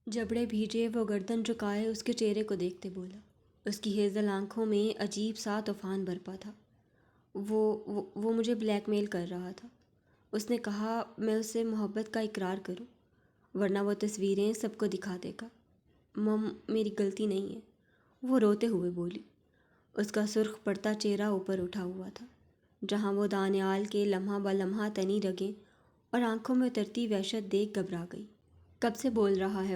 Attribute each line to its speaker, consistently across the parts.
Speaker 1: جبڑے بھیجے وہ گردن جھکائے اس کے چہرے کو دیکھتے بولا۔ اس کی ہیزل آنکھوں میں عجیب سا طوفان برپا تھا۔ وہ مجھے بلیک میل کر رہا تھا۔ اس نے کہا میں اس سے محبت کا اقرار کروں ورنہ وہ تصویریں سب کو دکھا دے گا۔ مم میری غلطی نہیں ہے، وہ روتے ہوئے بولی۔ اس کا سرخ پڑتا چہرہ اوپر اٹھا ہوا تھا، جہاں وہ دانیال کے لمحہ بلمحہ تنی رگیں اور آنکھوں میں اترتی وحشت دیکھ گھبرا گئی۔ کب سے بول رہا ہے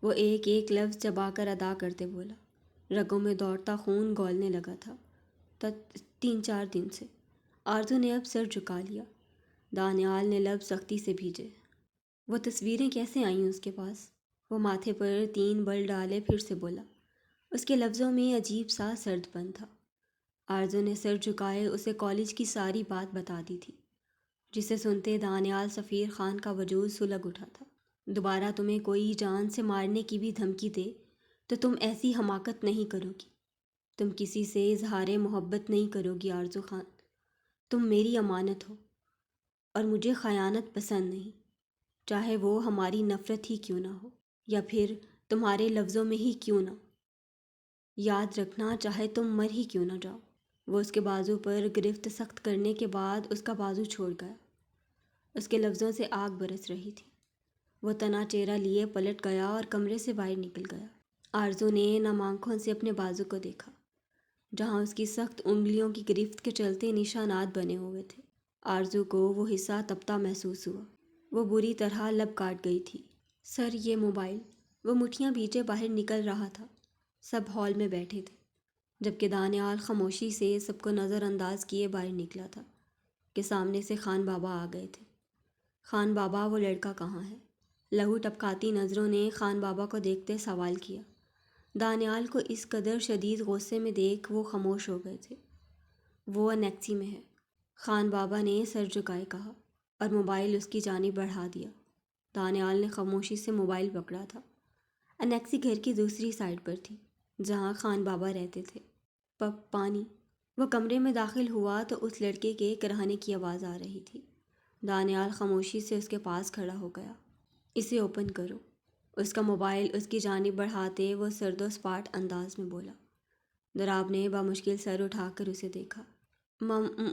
Speaker 1: وہ ایک ایک لفظ چبا کر ادا کرتے بولا۔ رگوں میں دوڑتا خون گھولنے لگا تھا۔ 3-4 دن سے۔ آرزو نے اب سر جھکا لیا۔ دانیال نے لفظ سختی سے بھیجے۔ وہ تصویریں کیسے آئیں اس کے پاس؟ وہ ماتھے پر 3 بل ڈالے پھر سے بولا۔ اس کے لفظوں میں عجیب سا سرد پن تھا۔ آرزو نے سر جھکائے اسے کالج کی ساری بات بتا دی تھی، جسے سنتے دانیال سفیر خان کا وجود سلگ اٹھا تھا۔ دوبارہ تمہیں کوئی جان سے مارنے کی بھی دھمکی دے تو تم ایسی حماقت نہیں کرو گی۔ تم کسی سے اظہار محبت نہیں کرو گی آرزو خان۔ تم میری امانت ہو اور مجھے خیانت پسند نہیں، چاہے وہ ہماری نفرت ہی کیوں نہ ہو یا پھر تمہارے لفظوں میں ہی کیوں نہ۔ یاد رکھنا چاہے تم مر ہی کیوں نہ جاؤ۔ وہ اس کے بازو پر گرفت سخت کرنے کے بعد اس کا بازو چھوڑ گیا۔ اس کے لفظوں سے آگ برس رہی تھی۔ وہ تنا چہرہ لیے پلٹ گیا اور کمرے سے باہر نکل گیا۔ آرزو نے نم آنکھوں سے اپنے بازو کو دیکھا، جہاں اس کی سخت انگلیوں کی گرفت کے چلتے نشانات بنے ہوئے تھے۔ آرزو کو وہ حصہ تپتا محسوس ہوا۔ وہ بری طرح لب کاٹ گئی تھی۔ سر یہ موبائل۔ وہ مٹھیاں بھیجے باہر نکل رہا تھا۔ سب ہال میں بیٹھے تھے، جبکہ دانیال خاموشی سے سب کو نظر انداز کیے باہر نکلا تھا کہ سامنے سے خان بابا آ گئے تھے۔ خان بابا وہ لڑکا کہاں ہے؟ لہو ٹپکاتی نظروں نے خان بابا کو دیکھتے سوال کیا۔ دانیال کو اس قدر شدید غصے میں دیکھ وہ خاموش ہو گئے تھے۔ وہ انیکسی میں ہے، خان بابا نے سر جھکائے کہا اور موبائل اس کی جانب بڑھا دیا۔ دانیال نے خاموشی سے موبائل پکڑا تھا۔ انیکسی گھر کی دوسری سائڈ پر تھی، جہاں خان بابا رہتے تھے۔ پانی۔ وہ کمرے میں داخل ہوا تو اس لڑکے کے کراہنے کی آواز آ رہی تھی۔ دانیال خاموشی سے اس کے پاس کھڑا ہو گیا۔ اسے اوپن کرو۔ اس کا موبائل اس کی جانب بڑھاتے وہ سرد و سپاٹ انداز میں بولا۔ دراب نے بامشکل سر اٹھا کر اسے دیکھا۔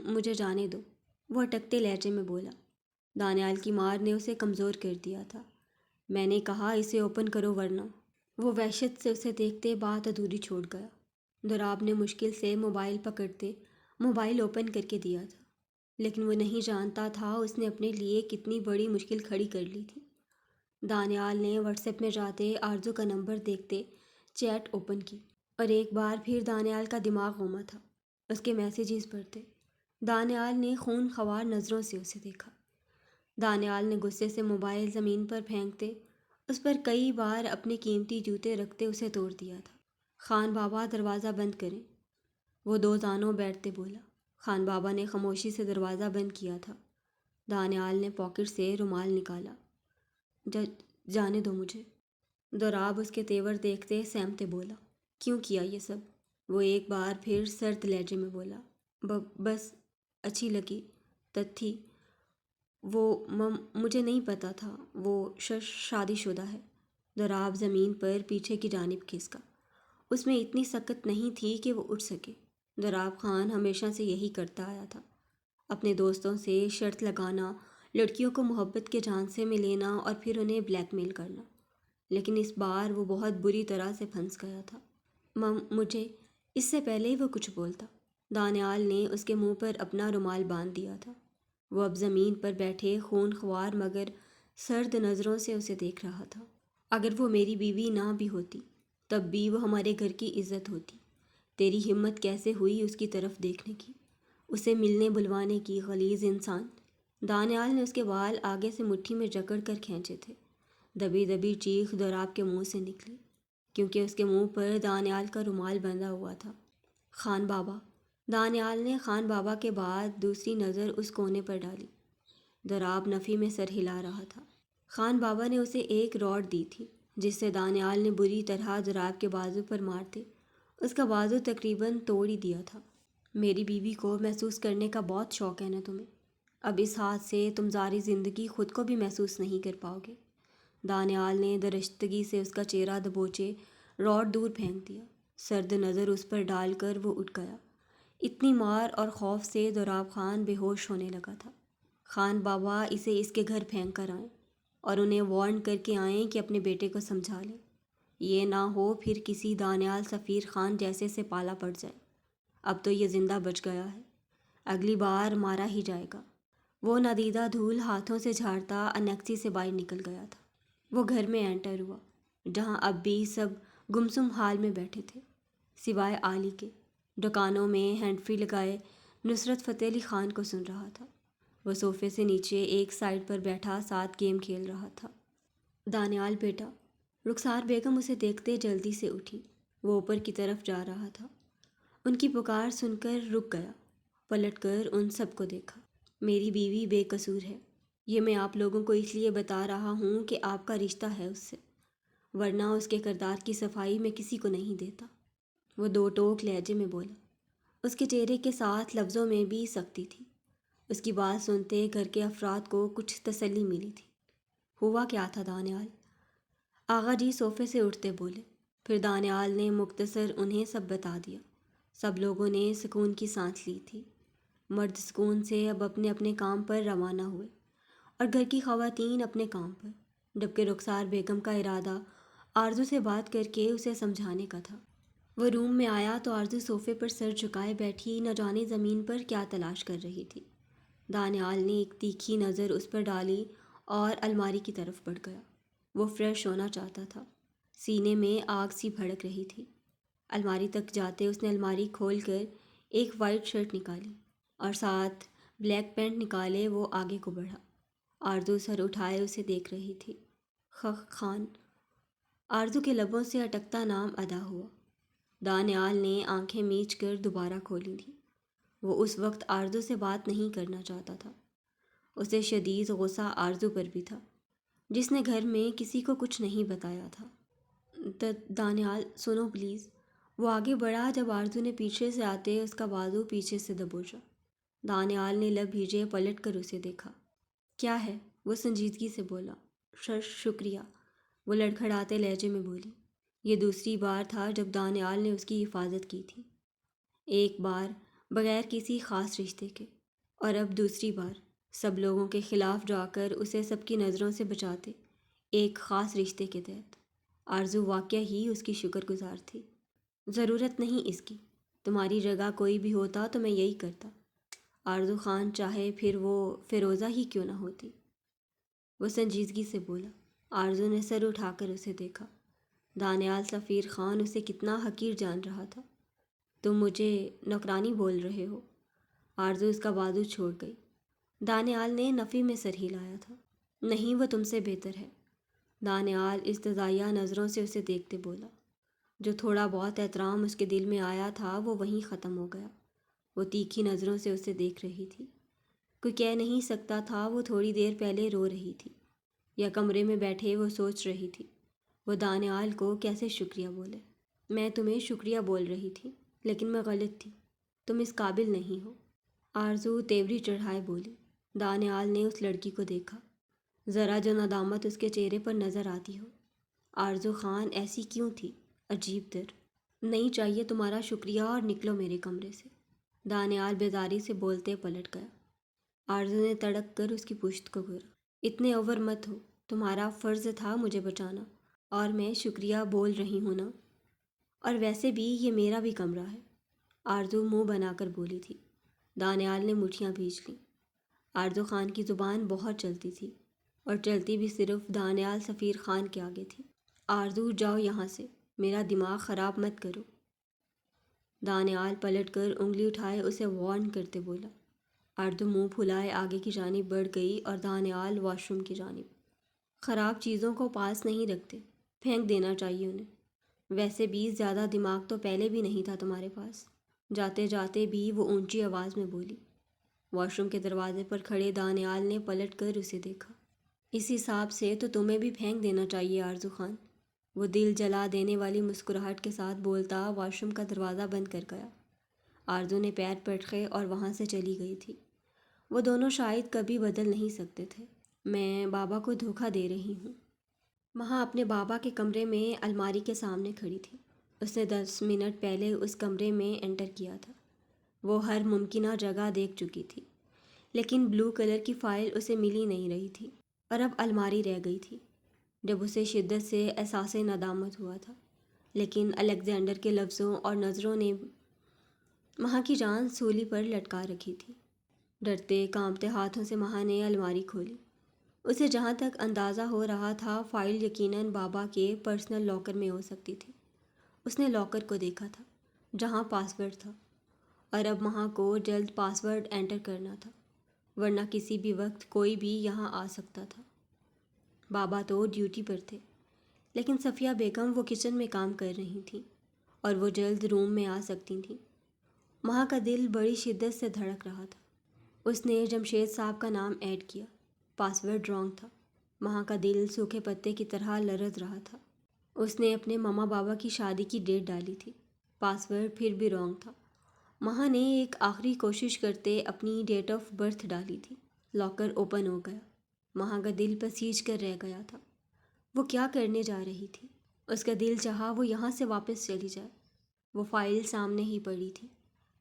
Speaker 1: مجھے جانے دو، وہ اٹکتے لہجے میں بولا۔ دانیال کی مار نے اسے کمزور کر دیا تھا۔ میں نے کہا اسے اوپن کرو ورنہ۔ وہ وحشت سے اسے دیکھتے بات ادھوری چھوڑ گیا۔ دراب نے مشکل سے موبائل پکڑتے موبائل اوپن کر کے دیا تھا، لیکن وہ نہیں جانتا تھا اس نے اپنے لیے کتنی بڑی مشکل کھڑی کر لی تھی۔ دانیال نے واٹس ایپ میں جاتے آرزو کا نمبر دیکھتے چیٹ اوپن کی اور ایک بار پھر دانیال کا دماغ گھوما تھا۔ اس کے میسیجز پڑھتے۔ دانیال نے خون خوار نظروں سے اسے دیکھا۔ دانیال نے غصے سے موبائل زمین پر پھینکتے اس پر کئی بار اپنے قیمتی جوتے رکھتے اسے توڑ دیا تھا۔ خان بابا دروازہ بند کریں، وہ 2 زانوں بیٹھتے بولا۔ خان بابا نے خاموشی سے دروازہ بند کیا تھا۔ دانیال نے پاکٹ سے رومال نکالا۔ جانے دو مجھے۔ دراب اس کے تیور دیکھتے سہمتے بولا۔ کیوں کیا یہ سب؟ وہ ایک بار پھر سرد لہجے میں بولا۔ بس اچھی لگی تھی وہ۔ مجھے نہیں پتا تھا وہ شادی شدہ ہے۔ دراب زمین پر پیچھے کی جانب کھسکا۔ اس میں اتنی سکت نہیں تھی کہ وہ اٹھ سکے۔ دراب خان ہمیشہ سے یہی کرتا آیا تھا، اپنے دوستوں سے شرط لگانا، لڑکیوں کو محبت کے جھانسے میں لینا اور پھر انہیں بلیک میل کرنا۔ لیکن اس بار وہ بہت بری طرح سے پھنس گیا تھا۔ مجھے اس سے پہلے ہی وہ کچھ بولتا، دانیال نے اس کے منہ پر اپنا رومال باندھ دیا تھا۔ وہ اب زمین پر بیٹھے خون خوار مگر سرد نظروں سے اسے دیکھ رہا تھا۔ اگر وہ میری بیوی نہ بھی ہوتی تب بھی وہ ہمارے گھر کی عزت ہوتی۔ تیری ہمت کیسے ہوئی اس کی طرف دیکھنے کی، اسے ملنے بلوانے کی، غلیظ انسان۔ دانیال نے اس کے بال آگے سے مٹھی میں جکڑ کر کھینچے تھے۔ دبی دبی چیخ دراب کے منہ سے نکلی، کیونکہ اس کے منہ پر دانیال کا رومال بندھا ہوا تھا۔ خان بابا۔ دانیال نے خان بابا کے بعد دوسری نظر اس کونے پر ڈالی۔ دراب نفی میں سر ہلا رہا تھا۔ خان بابا نے اسے ایک راڈ دی تھی، جس سے دانیال نے بری طرح دراب کے بازو پر مارتے اس کا بازو تقریباً توڑ ہی دیا تھا۔ میری بیوی کو محسوس کرنے کا بہت شوق ہے نا تمہیں؟ اب اس ہاتھ سے تم ساری زندگی خود کو بھی محسوس نہیں کر پاؤ گے۔ دانیال نے درشتگی سے اس کا چہرہ دبوچے راڈ دور پھینک دیا۔ سرد نظر اس پر ڈال کر وہ اٹھ گیا۔ اتنی مار اور خوف سے دوراب خان بے ہوش ہونے لگا تھا۔ خان بابا اسے اس کے گھر پھینک کر آئیں اور انہیں وارن کر کے آئیں کہ اپنے بیٹے کو سمجھا لیں، یہ نہ ہو پھر کسی دانیال سفیر خان جیسے سے پالا پڑ جائے۔ اب تو یہ زندہ بچ گیا ہے، اگلی بار مارا ہی جائے گا۔ وہ نادیدہ دھول ہاتھوں سے جھاڑتا انیکسی سے باہر نکل گیا تھا۔ وہ گھر میں انٹر ہوا، جہاں اب بھی سب گمسم حال میں بیٹھے تھے سوائے علی کے۔ دکانوں میں ہینڈ فری لگائے نصرت فتح علی خان کو سن رہا تھا۔ وہ صوفے سے نیچے ایک سائڈ پر بیٹھا ساتھ گیم کھیل رہا تھا۔ دانیال بیٹا، رخسار بیگم اسے دیکھتے جلدی سے اٹھی۔ وہ اوپر کی طرف جا رہا تھا۔ ان کی پکار سن کر رک گیا، پلٹ کر ان سب کو دیکھا۔ میری بیوی بے قصور ہے، یہ میں آپ لوگوں کو اس لیے بتا رہا ہوں کہ آپ کا رشتہ ہے اس سے، ورنہ اس کے کردار کی صفائی میں کسی کو نہیں دیتا۔ وہ دو ٹوک لہجے میں بولا۔ اس کے چہرے کے ساتھ لفظوں میں بھی سختی تھی۔ اس کی بات سنتے گھر کے افراد کو کچھ تسلی ملی تھی۔ ہوا کیا تھا دانیال؟ آغا جی صوفے سے اٹھتے بولے۔ پھر دانیال نے مختصر انہیں سب بتا دیا۔ سب لوگوں نے سکون کی سانس لی تھی۔ مرد سکون سے اب اپنے اپنے کام پر روانہ ہوئے اور گھر کی خواتین اپنے کام پر، جبکہ رخسار بیگم کا ارادہ آرزو سے بات کر کے اسے سمجھانے کا تھا۔ وہ روم میں آیا تو آرزو صوفے پر سر جھکائے بیٹھی نہ جانے زمین پر کیا تلاش کر رہی تھی۔ دانیال نے ایک تیکھی نظر اس پر ڈالی اور الماری کی طرف بڑھ گیا۔ وہ فریش ہونا چاہتا تھا، سینے میں آگ سی بھڑک رہی تھی۔ الماری تک جاتے اس نے الماری کھول کر ایک وائٹ شرٹ نکالی اور ساتھ بلیک پینٹ نکالے وہ آگے کو بڑھا۔ آرزو سر اٹھائے اسے دیکھ رہی تھی۔ خان۔ آرزو کے لبوں سے اٹکتا نام ادا ہوا۔ دانیال نے آنکھیں میچ کر دوبارہ کھولی تھیں۔ وہ اس وقت آرزو سے بات نہیں کرنا چاہتا تھا۔ اسے شدید غصہ آرزو پر بھی تھا، جس نے گھر میں کسی کو کچھ نہیں بتایا تھا۔ دانیال سنو پلیز۔ وہ آگے بڑھا جب آرزو نے پیچھے سے آتے اس کا بازو پیچھے سے دبوچا۔ دانیال نے لب بھیجے پلٹ کر اسے دیکھا۔ کیا ہے؟ وہ سنجیدگی سے بولا۔ شکریہ، وہ لڑکھڑاتے لہجے میں بولی۔ یہ دوسری بار تھا جب دانیال نے اس کی حفاظت کی تھی، ایک بار بغیر کسی خاص رشتے کے، اور اب دوسری بار سب لوگوں کے خلاف جا کر اسے سب کی نظروں سے بچاتے ایک خاص رشتے کے تحت۔ آرزو واقعہ ہی اس کی شکر گزار تھی۔ ضرورت نہیں اس کی، تمہاری جگہ کوئی بھی ہوتا تو میں یہی کرتا۔ آرزو خان چاہے پھر وہ فیروزہ ہی کیوں نہ ہوتی، وہ سنجیدگی سے بولا۔ آرزو نے سر اٹھا کر اسے دیکھا۔ دانیال سفیر خان اسے کتنا حقیر جان رہا تھا۔ تم مجھے نوکرانی بول رہے ہو؟ آرزو اس کا بازو چھوڑ گئی۔ دانیال نے نفی میں سر ہلایا تھا۔ نہیں، وہ تم سے بہتر ہے۔ دانیال استزائیہ نظروں سے اسے دیکھتے بولا۔ جو تھوڑا بہت احترام اس کے دل میں آیا تھا وہ وہیں ختم ہو گیا۔ وہ تیکھی نظروں سے اسے دیکھ رہی تھی۔ کوئی کہہ نہیں سکتا تھا وہ تھوڑی دیر پہلے رو رہی تھی یا کمرے میں بیٹھے وہ سوچ رہی تھی وہ دانیال کو کیسے شکریہ بولے۔ میں تمہیں شکریہ بول رہی تھی، لیکن میں غلط تھی، تم اس قابل نہیں ہو، آرزو تیوری چڑھائے بولی۔ دانیال نے اس لڑکی کو دیکھا، ذرا جو ندامت اس کے چہرے پر نظر آتی ہو۔ آرزو خان ایسی کیوں تھی؟ عجیب در۔ نہیں چاہیے تمہارا شکریہ اور نکلو میرے کمرے سے۔ دانیال بیزاری سے بولتے پلٹ گیا۔ آرزو نے تڑک کر اس کی پشت کو گھورا۔ اتنے اوور مت ہو، تمہارا فرض تھا مجھے بچانا، اور میں شکریہ بول رہی ہوں نا، اور ویسے بھی یہ میرا بھی کمرہ ہے، آرزو منہ بنا کر بولی تھی۔ دانیال نے مٹھیاں بھیج لیں۔ آرزو خان کی زبان بہت چلتی تھی، اور چلتی بھی صرف دانیال سفیر خان کے آگے تھی۔ آرزو جاؤ یہاں سے، میرا دماغ خراب مت کرو۔ دانیال پلٹ کر انگلی اٹھائے اسے وارن کرتے بولا۔ آرزو منہ پھلائے آگے کی جانب بڑھ گئی اور دانیال واش روم کی جانب۔ خراب چیزوں کو پاس نہیں رکھتے، پھینک دینا چاہیے انہیں۔ ویسے بھی زیادہ دماغ تو پہلے بھی نہیں تھا تمہارے پاس، جاتے جاتے بھی وہ اونچی آواز میں بولی۔ واش روم کے دروازے پر کھڑے دانیال نے پلٹ کر اسے دیکھا۔ اس حساب سے تو تمہیں بھی پھینک دینا چاہیے آرزو خان، وہ دل جلا دینے والی مسکراہٹ کے ساتھ بولتا واش روم کا دروازہ بند کر گیا۔ آرزو نے پیر پٹکے اور وہاں سے چلی گئی تھی۔ وہ دونوں شاید کبھی بدل نہیں سکتے تھے۔ میں بابا کو دھوکہ دے رہی ہوں۔ مہا اپنے بابا کے کمرے میں الماری کے سامنے کھڑی تھی۔ اس نے 10 منٹ پہلے اس کمرے میں انٹر کیا تھا۔ وہ ہر ممکنہ جگہ دیکھ چکی تھی، لیکن بلو کلر کی فائل اسے ملی نہیں رہی تھی، اور اب الماری رہ گئی تھی۔ جب اسے شدت سے احساس ندامت ہوا تھا، لیکن الیگزینڈر کے لفظوں اور نظروں نے مہا کی جان سولی پر لٹکا رکھی تھی۔ ڈرتے کانپتے ہاتھوں سے مہا نے الماری کھولی۔ اسے جہاں تک اندازہ ہو رہا تھا فائل یقیناً بابا کے پرسنل لاکر میں ہو سکتی تھی۔ اس نے لاکر کو دیکھا تھا جہاں پاس ورڈ تھا، اور اب مہا کو جلد پاس ورڈ انٹر کرنا تھا، ورنہ کسی بھی وقت کوئی بھی یہاں آ سکتا تھا۔ بابا تو ڈیوٹی پر تھے، لیکن صفیہ بیگم وہ کچن میں کام کر رہی تھیں، اور وہ جلد روم میں آ سکتی تھیں۔ مہا کا دل بڑی شدت سے دھڑک رہا تھا۔ اس نے جمشید صاحب کا نام ایڈ کیا۔ پاس ورڈ رانگ تھا۔ مہا کا دل سوکھے پتے کی طرح لرز رہا تھا۔ اس نے اپنے ماما بابا کی شادی کی ڈیٹ ڈالی تھی۔ پاس ورڈ پھر بھی رانگ تھا۔ مہا نے ایک آخری کوشش کرتے اپنی ڈیٹ آف برتھ ڈالی تھی۔ لاکر اوپن ہو گیا۔ مہا کا دل پسیج کر رہ گیا تھا۔ وہ کیا کرنے جا رہی تھی؟ اس کا دل چاہا وہ یہاں سے واپس چلی جائے۔ وہ فائل سامنے ہی پڑی تھی۔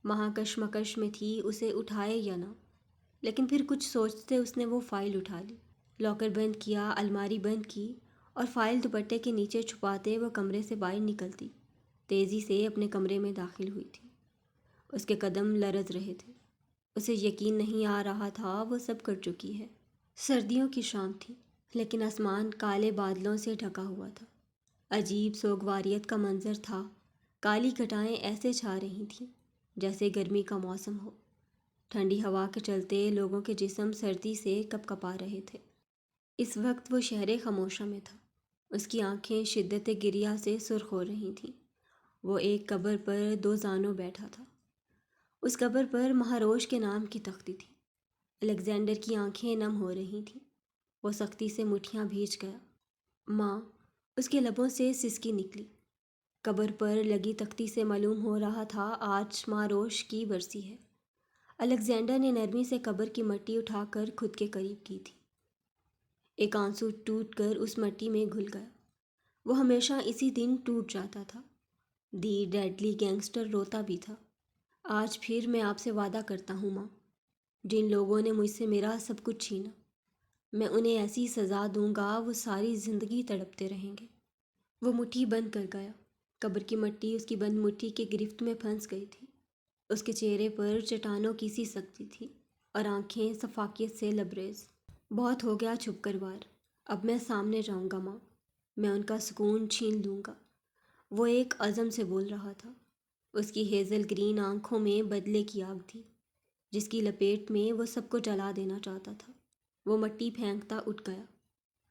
Speaker 1: مہا کشمکش میں تھی اسے اٹھائے یا نہ، لیکن پھر کچھ سوچتے اس نے وہ فائل اٹھا لی، لاکر بند کیا، الماری بند کی، اور فائل دوپٹے کے نیچے چھپاتے وہ کمرے سے باہر نکلتی تیزی سے اپنے کمرے میں داخل ہوئی تھی۔ اس کے قدم لرز رہے تھے۔ اسے یقین نہیں آ رہا تھا وہ سب کر چکی ہے۔ سردیوں کی شام تھی، لیکن آسمان کالے بادلوں سے ڈھکا ہوا تھا۔ عجیب سوگواریت کا منظر تھا۔ کالی گھٹائیں ایسے چھا رہی تھیں جیسے گرمی کا موسم ہو۔ ٹھنڈی ہوا کے چلتے لوگوں کے جسم سردی سے کپ کپا رہے تھے۔ اس وقت وہ شہر خاموشہ میں تھا۔ اس کی آنکھیں شدت گریہ سے سرخ ہو رہی تھیں۔ وہ ایک قبر پر 2 زانوں بیٹھا تھا۔ اس قبر پر مہاروش کے نام کی تختی تھی۔ الیگزینڈر کی آنکھیں نم ہو رہی تھیں۔ وہ سختی سے مٹھیاں بھیج گیا۔ ماں، اس کے لبوں سے سسکی نکلی۔ قبر پر لگی تختی سے معلوم ہو رہا تھا آج مہاروش کی برسی ہے۔ الیگزینڈر نے نرمی سے قبر کی مٹی اٹھا کر خود کے قریب کی تھی۔ ایک آنسو ٹوٹ کر اس مٹی میں گھل گیا۔ وہ ہمیشہ اسی دن ٹوٹ جاتا تھا۔ دی ڈیڈلی گینگسٹر روتا بھی تھا۔ آج پھر میں آپ سے وعدہ کرتا ہوں ماں، جن لوگوں نے مجھ سے میرا سب کچھ چھینا، میں انہیں ایسی سزا دوں گا وہ ساری زندگی تڑپتے رہیں گے۔ وہ مٹھی بند کر گیا۔ قبر کی مٹی اس کی بند مٹھی کے گرفت میں پھنس گئی تھی۔ اس کے چہرے پر چٹانوں کی سی سختی تھی، اور آنکھیں شفافیت سے لبریز۔ بہت ہو گیا چھپ کر وار، اب میں سامنے جاؤں گا ماں، میں ان کا سکون چھین لوں گا۔ وہ ایک عزم سے بول رہا تھا۔ اس کی ہیزل گرین آنکھوں میں بدلے کی آگ تھی، جس کی لپیٹ میں وہ سب کو جلا دینا چاہتا تھا۔ وہ مٹی پھینکتا اٹھ گیا۔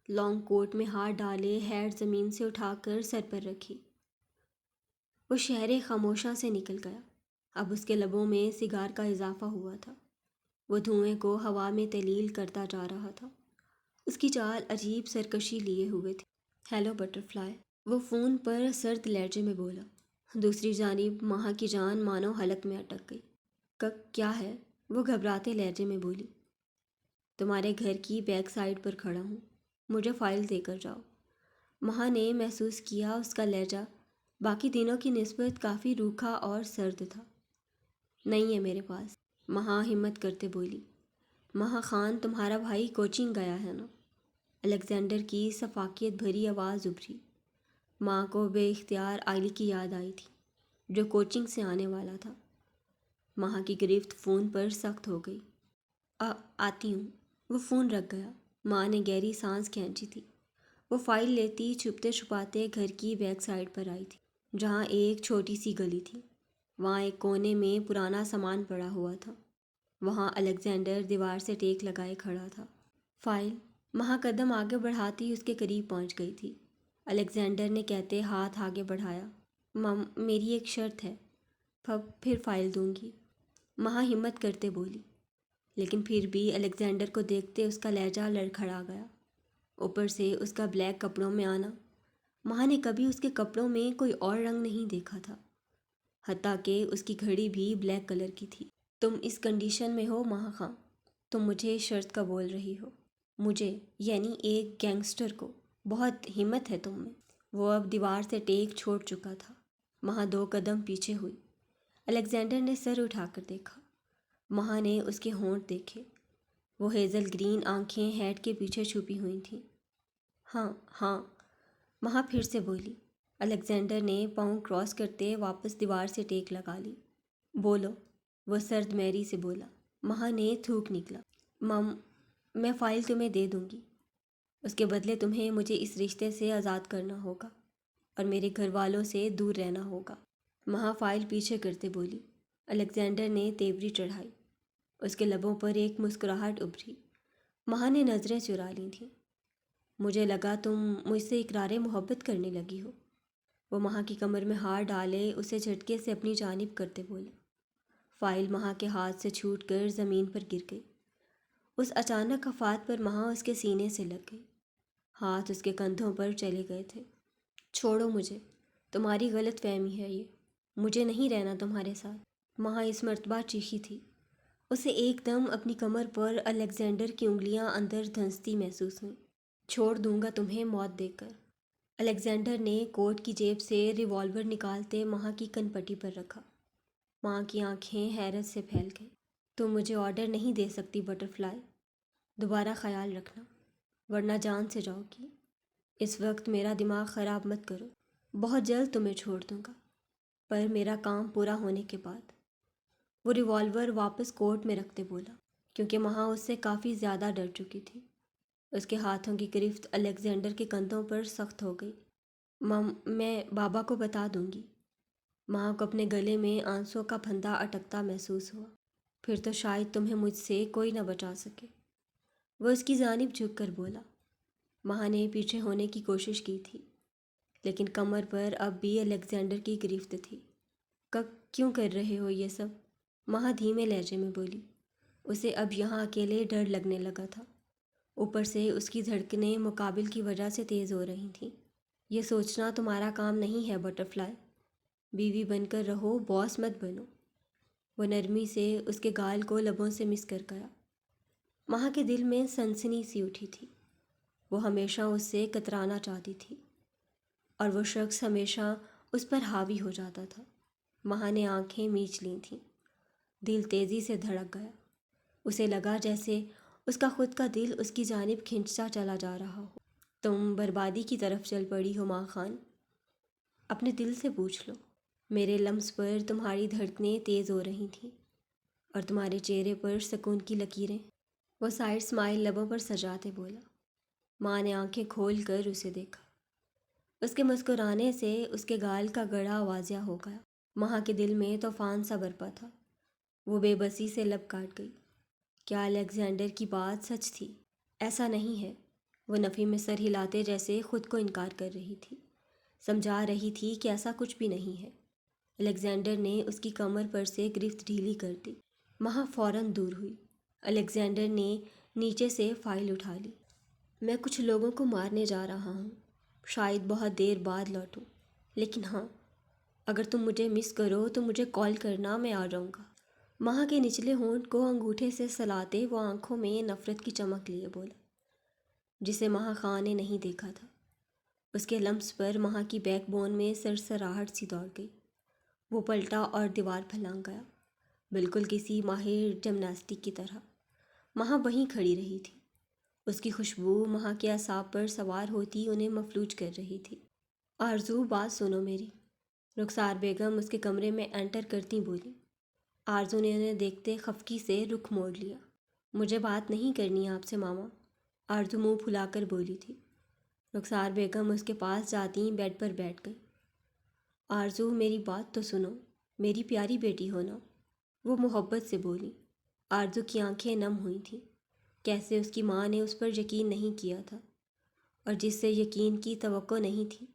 Speaker 1: لانگ کوٹ میں ہاتھ ڈالے ہیٹ زمین سے اٹھا کر سر پر رکھی۔ وہ شہر خاموشہ سے نکل گیا۔ اب اس کے لبوں میں سگار کا اضافہ ہوا تھا۔ وہ دھوئیں کو ہوا میں تلیل کرتا جا رہا تھا۔ اس کی چال عجیب سرکشی لیے ہوئے تھی۔ ہیلو بٹر فلائی، وہ فون پر سرد لہجے میں بولا۔ دوسری جانب مہا کی جان مانو حلق میں اٹک گئی۔ کیا ہے؟ وہ گھبراتے لہجے میں بولی۔ تمہارے گھر کی بیک سائڈ پر کھڑا ہوں، مجھے فائل دے کر جاؤ۔ مہا نے محسوس کیا اس کا لہجہ باقی دنوں کی نسبت کافی روکھا اور سرد تھا۔ نہیں ہے میرے پاس، مہا ہمت کرتے بولی۔ مہا خان، تمہارا بھائی کوچنگ گیا ہے نا؟ الیگزینڈر کی شفقت بھری آواز ابھری۔ ماں کو بے اختیار آئلی کی یاد آئی تھی، جو کوچنگ سے آنے والا تھا۔ مہا کی گرفت فون پر سخت ہو گئی۔ آتی ہوں۔ وہ فون رکھ گیا۔ ماں نے گہری سانس کھینچی تھی۔ وہ فائل لیتی چھپتے چھپاتے گھر کی بیک سائڈ پر آئی تھی، جہاں ایک چھوٹی سی گلی تھی۔ وہاں ایک کونے میں پرانا سامان پڑا ہوا تھا۔ وہاں الیگزینڈر دیوار سے ٹیک لگائے کھڑا تھا۔ فائل؟ مہا قدم آگے بڑھاتی اس کے قریب پہنچ گئی تھی۔ الیگزینڈر نے کہتے ہاتھ آگے بڑھایا۔ میری ایک شرط ہے، پھر فائل دوں گی، مہا ہمت کرتے بولی۔ لیکن پھر بھی الیگزینڈر کو دیکھتے اس کا لہجہ لڑکھڑا گیا۔ اوپر سے اس کا بلیک کپڑوں میں آنا، مہا نے کبھی اس کے کپڑوں میں کوئی اور رنگ نہیں دیکھا تھا، حتیٰ کہ اس کی گھڑی بھی بلیک کلر کی تھی۔ تم اس کنڈیشن میں ہو مہا خان؟ تم مجھے شرط کا بول رہی ہو؟ مجھے، یعنی ایک گینگسٹر کو؟ بہت ہمت ہے تم میں۔ وہ اب دیوار سے ٹیک چھوڑ چکا تھا۔ مہا 2 قدم پیچھے ہوئی۔ الیگزینڈر نے سر اٹھا کر دیکھا۔ مہا نے اس کے ہونٹ دیکھے۔ وہ ہیزل گرین آنکھیں ہیڈ کے پیچھے چھپی ہوئی تھیں۔ ہاں ہاں، مہا پھر سے بولی۔ الیگزینڈر نے پاؤں کراس کرتے واپس دیوار سے ٹیک لگا لی۔ بولو، وہ سرد میری سے بولا۔ مہا نے تھوک نکلا۔ مم، میں فائل تمہیں دے دوں گی۔ اس کے بدلے تمہیں مجھے اس رشتے سے آزاد کرنا ہوگا اور میرے گھر والوں سے دور رہنا ہوگا۔ مہا فائل پیچھے کرتے بولی۔ الیگزینڈر نے تیوری چڑھائی۔ اس کے لبوں پر ایک مسکراہٹ ابھری۔ مہا نے نظریں چرا لی تھیں۔ مجھے لگا تم مجھ سے اقرار محبت کرنے لگی ہو۔ وہ مہا کی کمر میں ہاتھ ڈالے اسے جھٹکے سے اپنی جانب کرتے بولا۔ فائل مہا کے ہاتھ سے چھوٹ کر زمین پر گر گئی۔ اس اچانک آفات پر مہا اس کے سینے سے لگ گئی۔ ہاتھ اس کے کندھوں پر چلے گئے تھے۔ چھوڑو مجھے، تمہاری غلط فہمی ہے یہ، مجھے نہیں رہنا تمہارے ساتھ۔ مہا اس مرتبہ چیخی تھی۔ اسے ایک دم اپنی کمر پر الیگزینڈر کی انگلیاں اندر دھنستی محسوس ہوئیں۔ چھوڑ دوں گا تمہیں موت دے کر۔ الیگزینڈر نے کوٹ کی جیب سے ریوالور نکالتے مہا کی کن پٹی پر رکھا۔ ماں کی آنکھیں حیرت سے پھیل گئیں۔ تم مجھے آرڈر نہیں دے سکتی بٹر فلائی، دوبارہ خیال رکھنا ورنہ جان سے جاؤ گی۔ اس وقت میرا دماغ خراب مت کرو۔ بہت جلد تمہیں چھوڑ دوں گا، پر میرا کام پورا ہونے کے بعد۔ وہ ریوالور واپس کوٹ میں رکھتے بولا، کیونکہ مہا اس سے کافی زیادہ ڈر چکی تھی۔ اس کے ہاتھوں کی گرفت الیگزینڈر کے کندھوں پر سخت ہو گئی۔ میں بابا کو بتا دوں گی۔ ماں کو اپنے گلے میں آنسوں کا پھندا اٹکتا محسوس ہوا۔ پھر تو شاید تمہیں مجھ سے کوئی نہ بچا سکے۔ وہ اس کی جانب جھک کر بولا۔ مہا نے پیچھے ہونے کی کوشش کی تھی، لیکن کمر پر اب بھی الیگزینڈر کی گرفت تھی۔ کیوں کر رہے ہو یہ سب؟ مہا دھیمے لہجے میں بولی۔ اسے اب یہاں اکیلے ڈر لگنے لگا تھا۔ اوپر سے اس کی دھڑکنیں مقابل کی وجہ سے تیز ہو رہی تھیں۔ یہ سوچنا تمہارا کام نہیں ہے بٹر فلائی۔ بیوی بن کر رہو، باس مت بنو۔ وہ نرمی سے اس کے گال کو لبوں سے مس کر گیا۔ مہا کے دل میں سنسنی سی اٹھی تھی۔ وہ ہمیشہ اس سے کترانا چاہتی تھی، اور وہ شخص ہمیشہ اس پر حاوی ہو جاتا تھا۔ مہا نے آنکھیں میچ لی تھیں۔ دل تیزی سے دھڑک گیا۔ اسے لگا جیسے اس کا خود کا دل اس کی جانب کھنچتا چلا جا رہا ہو۔ تم بربادی کی طرف چل پڑی ہو ماں خان۔ اپنے دل سے پوچھ لو۔ میرے لمس پر تمہاری دھڑکنیں تیز ہو رہی تھیں، اور تمہارے چہرے پر سکون کی لکیریں۔ وہ سائڈ اسمائل لبوں پر سجاتے بولا۔ ماں نے آنکھیں کھول کر اسے دیکھا۔ اس کے مسکرانے سے اس کے گال کا گڑھا واضح ہو گیا۔ مہا کے دل میں طوفان سا برپا تھا۔ وہ بے بسی سے لب کاٹ گئی۔ کیا الیگزینڈر کی بات سچ تھی؟ ایسا نہیں ہے۔ وہ نفی میں سر ہلاتے جیسے خود کو انکار کر رہی تھی، سمجھا رہی تھی کہ ایسا کچھ بھی نہیں ہے۔ الیگزینڈر نے اس کی کمر پر سے گرفت ڈھیلی کر دی۔ مہا فوراً دور ہوئی۔ الیگزینڈر نے نیچے سے فائل اٹھا لی۔ میں کچھ لوگوں کو مارنے جا رہا ہوں، شاید بہت دیر بعد لوٹوں، لیکن ہاں، اگر تم مجھے مس کرو تو مجھے کال کرنا، میں آ جاؤں گا۔ مہا کے نچلے ہونٹ کو انگوٹھے سے سلاتے وہ آنکھوں میں نفرت کی چمک لیے بولا، جسے مہا خان نے نہیں دیکھا تھا۔ اس کے لمس پر مہا کی بیک بون میں سرسراہٹ سی دوڑ گئی۔ وہ پلٹا اور دیوار پھلانگ گیا، بالکل کسی ماہر جمناسٹک کی طرح۔ مہا وہیں کھڑی رہی تھی۔ اس کی خوشبو مہا کے اعصاب پر سوار ہوتی انہیں مفلوج کر رہی تھی۔ آرزو، بات سنو میری، رخسار بیگم اس کے کمرے میں انٹر کرتی بولی۔ آرزو نے انہیں دیکھتے خفگی سے رخ موڑ لیا۔ مجھے بات نہیں کرنی آپ سے ماما، آرزو منہ پھلا کر بولی تھی۔ رخسار بیگم اس کے پاس جاتی بیڈ پر بیٹھ گئی۔ آرزو، میری بات تو سنو، میری پیاری بیٹی ہو نا، وہ محبت سے بولی۔ آرزو کی آنکھیں نم ہوئی تھیں۔ کیسے اس کی ماں نے اس پر یقین نہیں کیا تھا، اور جس سے یقین کی توقع نہیں تھی،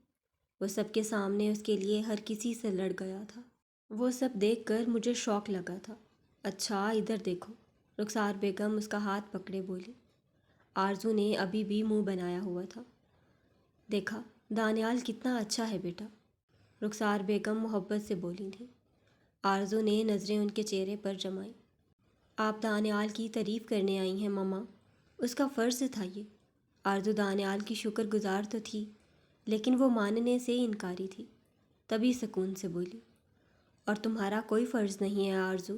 Speaker 1: وہ سب کے سامنے اس کے لیے ہر کسی سے لڑ گیا تھا۔ وہ سب دیکھ کر مجھے شوق لگا تھا۔ اچھا ادھر دیکھو، رخسار بیگم اس کا ہاتھ پکڑے بولی۔ آرزو نے ابھی بھی منہ بنایا ہوا تھا۔ دیکھا، دانیال کتنا اچھا ہے بیٹا، رخسار بیگم محبت سے بولی تھیں۔ آرزو نے نظریں ان کے چہرے پر جمائیں۔ آپ دانیال کی تعریف کرنے آئی ہیں ماما، اس کا فرض تھا یہ۔ آرزو دانیال کی شکر گزار تو تھی، لیکن وہ ماننے سے انکاری تھی۔ تبھی سکون سے بولی، اور تمہارا کوئی فرض نہیں ہے آرزو۔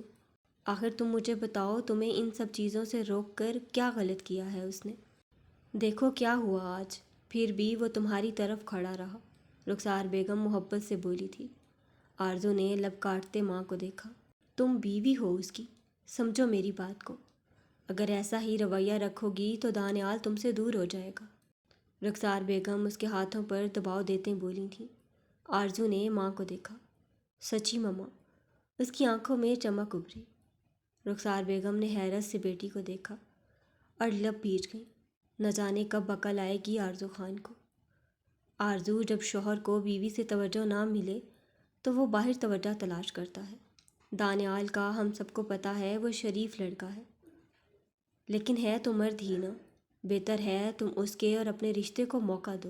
Speaker 1: آخر تم مجھے بتاؤ، تمہیں ان سب چیزوں سے روک کر کیا غلط کیا ہے اس نے؟ دیکھو کیا ہوا آج، پھر بھی وہ تمہاری طرف کھڑا رہا، رخسار بیگم محبت سے بولی تھی۔ آرزو نے لب کاٹتے ماں کو دیکھا۔ تم بیوی ہو اس کی، سمجھو میری بات کو۔ اگر ایسا ہی رویہ رکھو گی تو دانیال تم سے دور ہو جائے گا۔ رخسار بیگم اس کے ہاتھوں پر دباؤ دیتے بولی تھیں۔ آرزو نے ماں کو دیکھا۔ سچی ماما؟ اس کی آنکھوں میں چمک ابھری۔ رخسار بیگم نے حیرت سے بیٹی کو دیکھا اور لب بھیج گئیں۔ نہ جانے کب عقل آئے گی آرزو خان کو۔ آرزو جب شوہر کو بیوی سے توجہ نہ ملے تو وہ باہر توجہ تلاش کرتا ہے۔ دانیال کا ہم سب کو پتہ ہے، وہ شریف لڑکا ہے، لیکن ہے تو مرد ہی نا۔ بہتر ہے تم اس کے اور اپنے رشتے کو موقع دو۔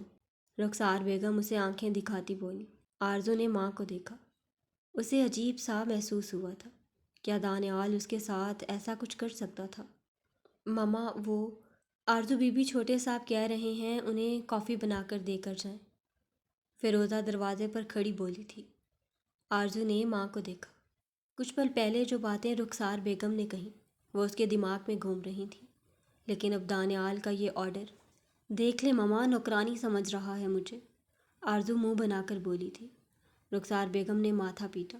Speaker 1: رخسار بیگم اسے آنکھیں دکھاتی بولی۔ آرزو نے ماں کو دیکھا۔ اسے عجیب سا محسوس ہوا تھا۔ کیا دانیال اس کے ساتھ ایسا کچھ کر سکتا تھا؟ ماما وہ آرزو بی بی چھوٹے صاحب کہہ رہے ہیں انہیں کافی بنا کر دے کر جائیں۔ فیروزہ دروازے پر کھڑی بولی تھی۔ آرزو نے ماں کو دیکھا۔ کچھ پل پہلے جو باتیں رخسار بیگم نے کہیں وہ اس کے دماغ میں گھوم رہی تھیں، لیکن اب دانیال کا یہ آرڈر۔ دیکھ لے ماما، نوکرانی سمجھ رہا ہے مجھے، آرزو منہ بنا کر بولی تھی۔ رخسار بیگم نے ماتھا پیٹا۔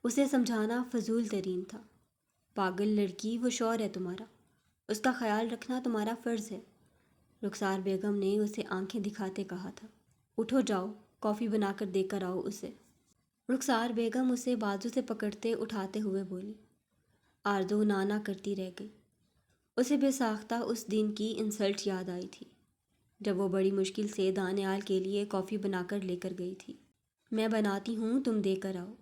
Speaker 1: اسے سمجھانا فضول ترین تھا۔ پاگل لڑکی، وہ شوہر ہے تمہارا، اس کا خیال رکھنا تمہارا فرض ہے۔ رخسار بیگم نے اسے آنکھیں دکھاتے کہا تھا۔ اٹھو جاؤ، کافی بنا کر دے کر آؤ اسے۔ رخسار بیگم اسے بازو سے پکڑتے اٹھاتے ہوئے بولی۔ آرزو نانا کرتی رہ گئی۔ اسے بے ساختہ اس دن کی انسلٹ یاد آئی تھی جب وہ بڑی مشکل سے دانیال کے لیے کافی بنا کر لے کر گئی تھی۔ میں بناتی ہوں، تم دے کر آؤ۔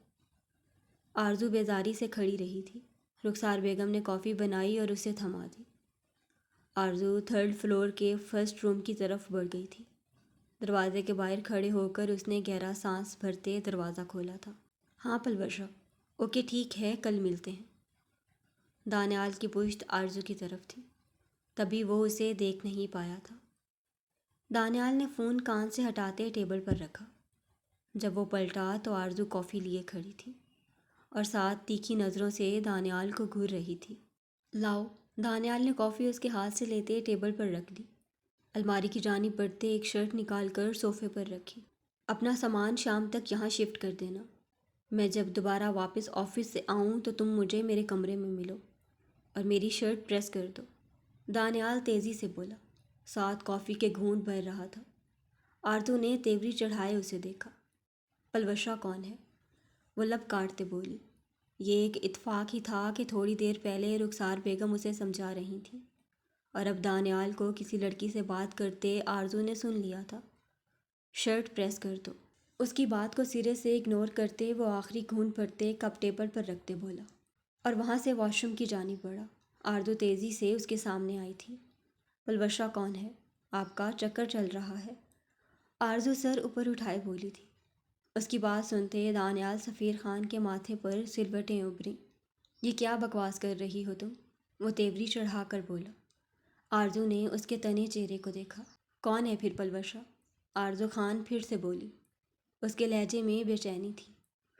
Speaker 1: آرزو بیزاری سے کھڑی رہی تھی۔ رخسار بیگم نے کافی بنائی اور اسے تھما دی۔ آرزو تھرڈ فلور کے فرسٹ روم کی طرف بڑھ گئی تھی۔ دروازے کے باہر کھڑے ہو کر اس نے گہرا سانس بھرتے دروازہ کھولا تھا۔ ہاں پلوشا، اوکے ٹھیک ہے، کل ملتے ہیں۔ دانیال کی پشت آرزو کی طرف تھی، تبھی وہ اسے دیکھ نہیں پایا تھا۔ دانیال نے فون کان سے ہٹاتے ٹیبل پر رکھا۔ جب وہ پلٹا تو آرزو کافی لیے کھڑی تھی اور ساتھ تیکھی نظروں سے دانیال کو گھور رہی تھی۔ لاؤ، دانیال نے کافی اس کے ہاتھ سے لیتے ٹیبل پر رکھ دی۔ الماری کی جانب بڑھتے ایک شرٹ نکال کر صوفے پر رکھی۔ اپنا سامان شام تک یہاں شفٹ کر دینا۔ میں جب دوبارہ واپس آفس سے آؤں تو تم مجھے میرے کمرے میں ملو اور میری شرٹ پریس کر دو۔ دانیال تیزی سے بولا، ساتھ کافی کے گھونٹ بھر رہا تھا۔ آرزو نے تیوری چڑھائے اسے دیکھا۔ پلوشا کون ہے؟ وہ لب کاٹتے بولی۔ یہ ایک اتفاق ہی تھا کہ تھوڑی دیر پہلے رخسار بیگم اسے سمجھا رہی تھیں اور اب دانیال کو کسی لڑکی سے بات کرتے آرزو نے سن لیا تھا۔ شرٹ پریس کر دو۔ اس کی بات کو سرے سے اگنور کرتے وہ آخری گھونٹ بھرتے کپ ٹیبل پر رکھتے بولا اور وہاں سے واش روم کی جانب بڑھا۔ آرزو تیزی سے اس کے سامنے آئی تھی۔ پلوشا کون ہے؟ آپ کا چکر چل رہا ہے، آرزو سر اوپر اٹھائے بولی تھی۔ اس کی بات سنتے دانیال سفیر خان کے ماتھے پر سلوٹیں ابھریں۔ یہ کیا بکواس کر رہی ہو تم؟ وہ تیوری چڑھا کر بولا۔ آرزو نے اس کے تنے چہرے کو دیکھا۔ کون ہے پھر پلوشا؟ آرزو خان پھر سے بولی۔ اس کے لہجے میں بے چینی تھی۔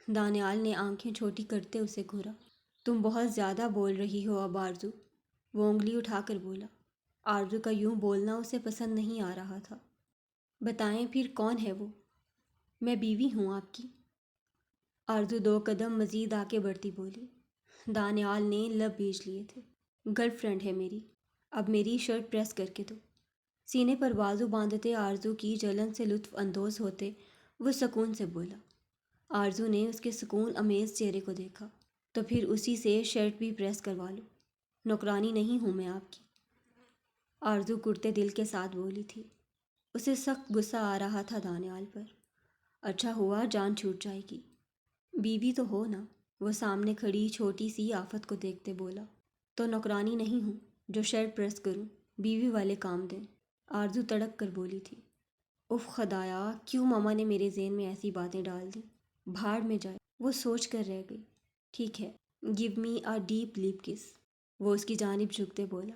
Speaker 1: دانیال نے آنکھیں چھوٹی کرتے اسے گھورا۔ تم بہت زیادہ بول رہی ہو اب آرزو، وہ انگلی اٹھا کر بولا۔ آرزو کا یوں بولنا اسے پسند نہیں آ رہا تھا۔ بتائیں پھر کون ہے وہ؟ میں بیوی ہوں آپ کی۔ آرزو 2 قدم مزید آگے بڑھتی بولی۔ دانیال نے لب بھیج لیے تھے۔ گرل فرینڈ ہے میری، اب میری شرٹ پریس کر کے دو۔ سینے پر بازو باندھتے آرزو کی جلن سے لطف اندوز ہوتے وہ سکون سے بولا۔ آرزو نے اس کے سکون امیز چہرے کو دیکھا۔ تو پھر اسی سے شرٹ بھی پریس کروا لو، نوکرانی نہیں ہوں میں آپ کی، آرزو کرتے دل کے ساتھ بولی تھی۔ اسے سخت غصہ آ رہا تھا دانیال پر۔ اچھا ہوا جان چھوٹ جائے گی، بیوی تو ہو نا، وہ سامنے کھڑی چھوٹی سی آفت کو دیکھتے بولا۔ تو نوکرانی نہیں ہوں جو شرٹ پریس کروں، بیوی والے کام دیں، آرزو تڑک کر بولی تھی۔ اف خدایا، کیوں ماما نے میرے ذہن میں ایسی باتیں ڈال دیں؟ بھاڑ میں جائے، وہ سوچ کر رہ گئی۔ ٹھیک ہے، گیو می آ ڈیپ لیپ کس، وہ اس کی جانب جھکتے بولا۔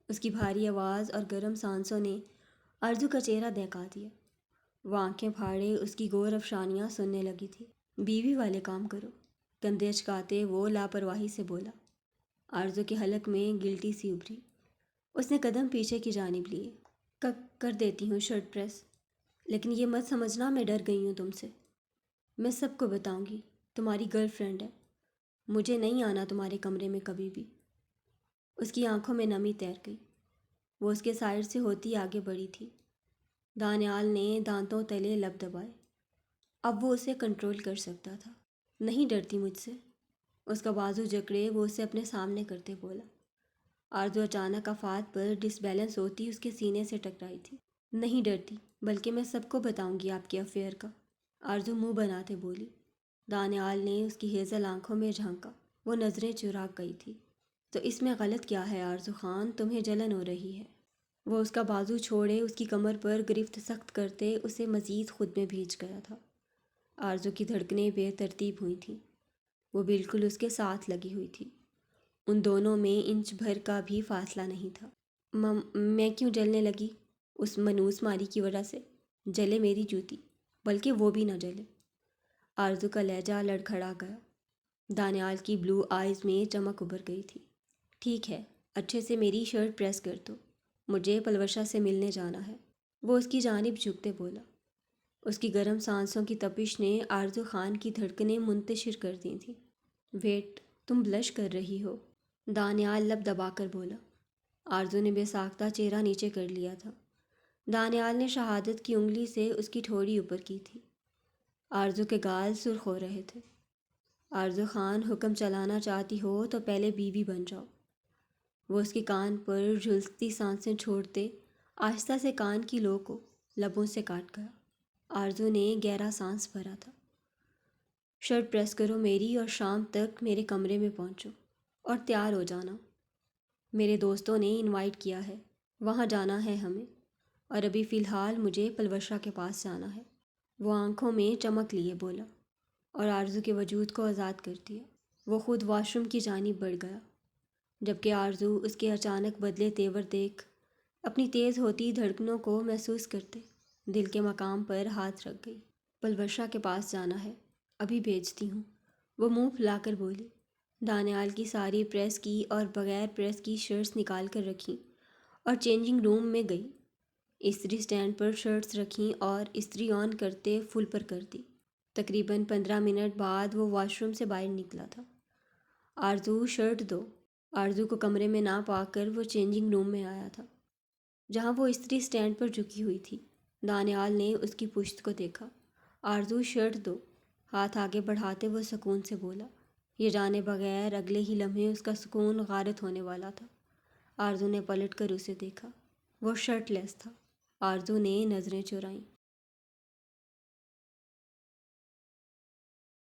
Speaker 1: اس کی بھاری آواز اور گرم سانسوں نے آرزو کا چہرہ دہکا دیا۔ وہ آنکھیں پھاڑے اس کی غور افشانیاں سننے لگی تھی۔ بیوی والے کام کرو، کندھے اچکاتے وہ لاپرواہی سے بولا۔ آرزو کے حلق میں گلٹی سی ابھری۔ اس نے قدم پیچھے کی جانب لیے۔ کر دیتی ہوں شرٹ پریس، لیکن یہ مت سمجھنا میں ڈر گئی ہوں تم سے۔ میں سب کو بتاؤں گی، تمہاری گرل فرینڈ ہے۔ مجھے نہیں آنا تمہارے کمرے میں کبھی بھی۔ اس کی آنکھوں میں نمی تیر گئی۔ وہ اس کے سائڈ سے ہوتی آگے بڑھی تھی۔ دانیال نے دانتوں تلے لب دبائے۔ اب وہ اسے کنٹرول کر سکتا تھا۔ نہیں ڈرتی مجھ سے؟ اس کا بازو جکڑے وہ اسے اپنے سامنے کرتے بولا۔ آرزو اچانک آفات پر ڈس بیلنس ہوتی اس کے سینے سے ٹکرائی تھی۔ نہیں ڈرتی، بلکہ میں سب کو بتاؤں گی آپ کے افیئر کا، آرزو منہ بناتے بولی۔ دانیال نے اس کی ہیزل آنکھوں میں جھانکا۔ وہ نظریں چرا گئی تھی۔ تو اس میں غلط کیا ہے آرزو خان؟ تمہیں جلن ہو رہی ہے؟ وہ اس کا بازو چھوڑے اس کی کمر پر گرفت سخت کرتے اسے مزید خود میں بھیج گیا تھا۔ آرزو کی دھڑکنیں بے ترتیب ہوئی تھیں۔ وہ بالکل اس کے ساتھ لگی ہوئی تھی۔ ان دونوں میں انچ بھر کا بھی فاصلہ نہیں تھا۔ میں کیوں جلنے لگی؟ اس منوس ماری کی وجہ سے؟ جلے میری جوتی، بلکہ وہ بھی نہ جلے۔ آرزو کا لہجہ لڑکھڑا گیا۔ دانیال کی بلو آئیز میں چمک ابھر گئی تھی۔ ٹھیک ہے، اچھے سے میری شرٹ پریس کر دو، مجھے پلوشا سے ملنے جانا ہے۔ وہ اس کی جانب جھکتے بولا۔ اس کی گرم سانسوں کی تپش نے آرزو خان کی دھڑکنیں منتشر کر دی تھیں۔ ویٹ، تم بلش کر رہی ہو، دانیال لب دبا کر بولا۔ آرزو نے بے ساختہ چہرہ نیچے کر لیا تھا۔ دانیال نے شہادت کی انگلی سے اس کی ٹھوڑی اوپر کی تھی۔ آرزو کے گال سرخ ہو رہے تھے۔ آرزو خان، حکم چلانا چاہتی ہو تو پہلے بیوی بن جاؤ۔ وہ اس کے کان پر جھلستی سانسیں چھوڑتے آہستہ سے کان کی لو کو لبوں سے کاٹ گیا۔ آرزو نے گہرا سانس بھرا تھا۔ شرٹ پریس کرو میری اور شام تک میرے کمرے میں پہنچو اور تیار ہو جانا۔ میرے دوستوں نے انوائٹ کیا ہے، وہاں جانا ہے ہمیں، اور ابھی فی الحال مجھے پلوشا کے پاس جانا ہے۔ وہ آنکھوں میں چمک لیے بولا اور آرزو کے وجود کو آزاد کر دیا۔ وہ خود واش روم کی جانب بڑھ گیا، جبکہ آرزو اس کے اچانک بدلے تیور دیکھ اپنی تیز ہوتی دھڑکنوں کو محسوس کرتے دل کے مقام پر ہاتھ رکھ گئی۔ پلوشا کے پاس جانا ہے، ابھی بھیجتی ہوں، وہ منہ پھلا کر بولی۔ دانیال کی ساری پریس کی اور بغیر پریس کی شرٹس نکال کر رکھیں اور چینجنگ روم میں گئی۔ استری سٹینڈ پر شرٹس رکھیں اور استری آن کرتے فل پر کر دی۔ تقریباً 15 منٹ بعد وہ واش روم سے باہر نکلا تھا۔ آرزو شرٹ دو۔ آرزو کو کمرے میں نہ پا کر وہ چینجنگ روم میں آیا تھا، جہاں وہ استری سٹینڈ پر جھکی ہوئی تھی۔ دانیال نے اس کی پشت کو دیکھا۔ آرزو شرٹ دو، ہاتھ آگے بڑھاتے وہ سکون سے بولا۔ یہ جانے بغیر اگلے ہی لمحے اس کا سکون غارت ہونے والا تھا۔ آرزو نے پلٹ کر اسے دیکھا۔ وہ شرٹ لیس تھا۔ آرزو نے نظریں چرائیں۔